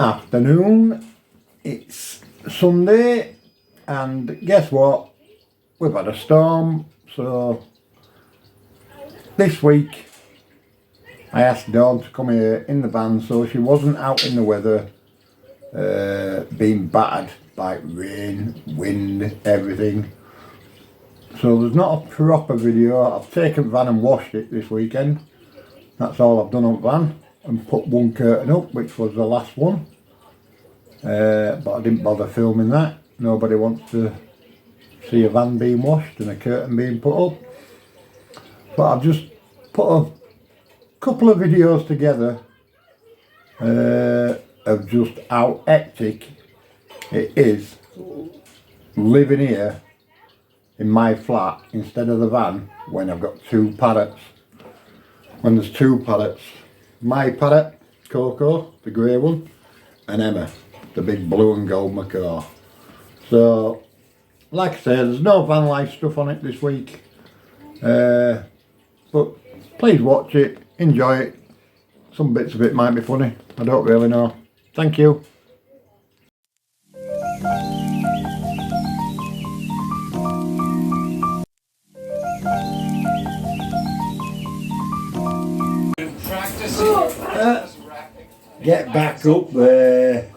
afternoon. It's Sunday, and guess what? We've had a storm, so this week I asked Dawn to come here in the van so she wasn't out in the weather being battered by rain, wind, everything. So there's not a proper video. I've taken van and washed it this weekend. That's all I've done on van, and put one curtain up, which was the last one. But I didn't bother filming that. Nobody wants to see a van being washed and a curtain being put up. But I've just put a couple of videos together of just how hectic it is living here in my flat instead of the van when I've got two parrots. When there's two parrots, my parrot, Coco, the grey one, and Emma, the big blue and gold macaw. So, like I say, there's no van life stuff on it this week. But please watch it, enjoy it. Some bits of it might be funny, I don't really know. Thank you. Get back up there.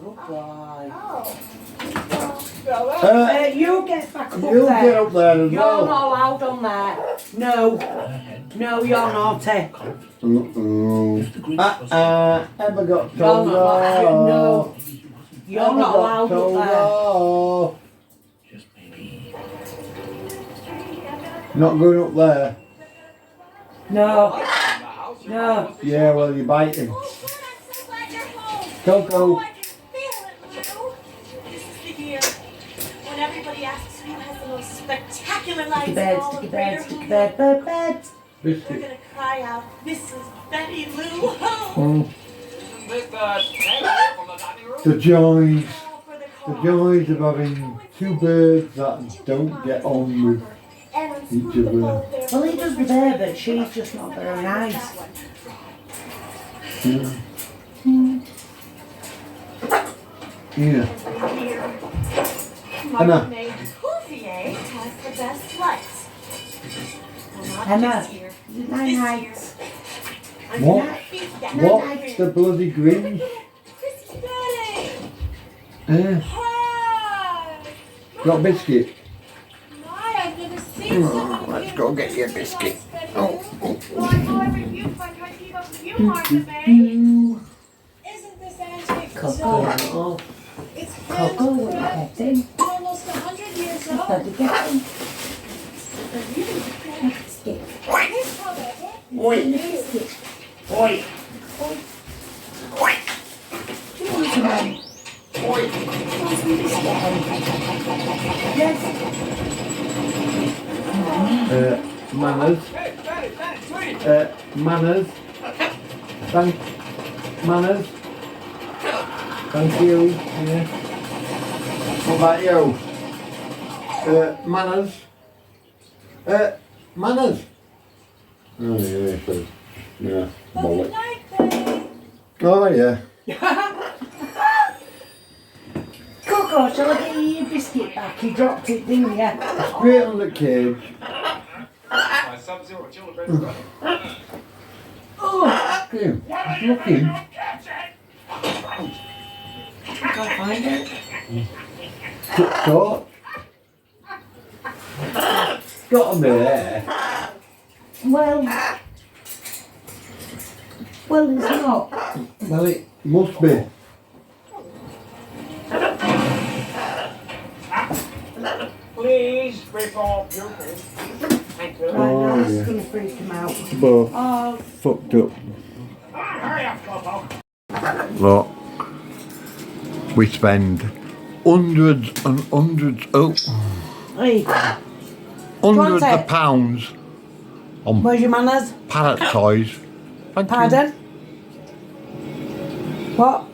You get back up You there. get up there as You're well. not allowed on there. No, you're naughty. Emma got You're told not allowed. off. No, you're Emma not got allowed up told there. off. Not going up there. No. Yeah, well, you're biting. Coco. When everybody asks who has the most spectacular lights Sticky in bed, all sticky of bed, Greater sticky Hoover, bed, bed, bed. they're Biscuit. gonna cry out, Mrs. Betty Lou Ho! The joys. For the The cause. joys of having two birds that don't get on with each other. Well, he does with her, but she's just not very nice. Yeah. Yeah. Mother Maid Coulfier has the best lights. Well, not Emma. this year. Night night. I'm What? not beat that. What's the bloody grin? Christy Betty! Eh? Hi! Got a biscuit? My, I've never seen someone Let's go get you a biscuit. Oh. Well, I know every youth I try to keep up with you, Martha May. Isn't this antique? Coco. It's Coco, what are you getting? almost 100 years old. What are you getting? A really good Biscuit. Here's how they hit. Oi. Biscuit. Oi. Oi. Do you want some? Oi. Want some biscuit? Yes. Manners. Manners. Manners. Thank you. Yeah. What about you? Manners. Manners. Oh yeah, so, yeah, Good bollock. night, Betty. Oh yeah. Coco, shall I get you your biscuit back? You dropped it, didn't you? Straight on the cage. Oh, you. It's looking. Can't find it. Torch. Got to be there. Well, it's not. Well, it must be. Please, before you thank you. Right, Oh, now it's yeah. going to freak him out. Both Oh, fucked up. Hurry up, Coco. Look, we spend hundreds and hundreds, hey, hundreds Quante? of pounds on where's your manners? parrot toys. Thank Pardon? What? you.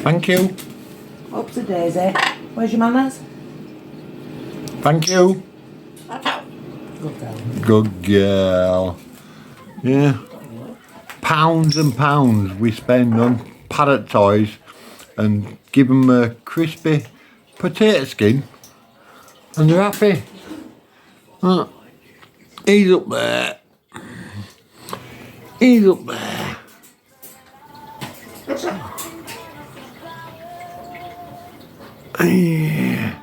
Thank you. Up to Daisy. Where's your manners? Thank you. Good girl. Good girl. Yeah. Pounds and pounds we spend on paddock toys and give them a crispy potato skin and they're happy. He's up there. He's up there. Yeah.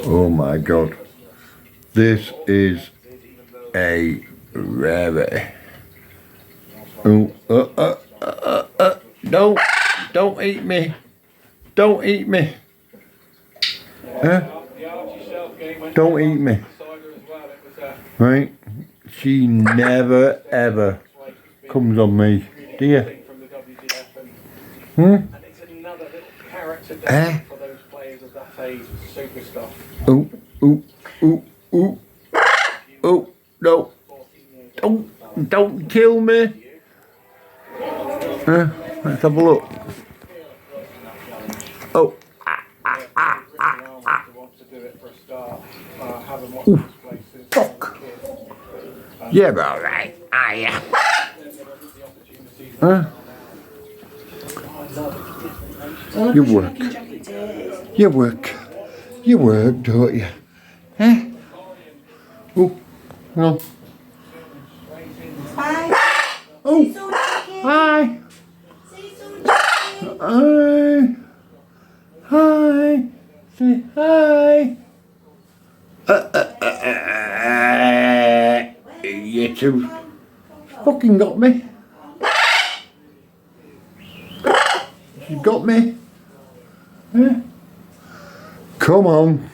Oh my God. This is a rarity. Oh, don't eat me. Don't eat me. Huh? Don't eat me. Right? She never ever comes on me, do you? Eh? Oh, no. Don't kill me. Let's have a look. Oh. Ooh, fuck. You're alright, are ya? Huh? You work. You work, don't you? Eh? Oh, no. Hi. Oh, hi. Hi. Hi. Say hi. You two fucking got me. She got me. Yeah. Come on.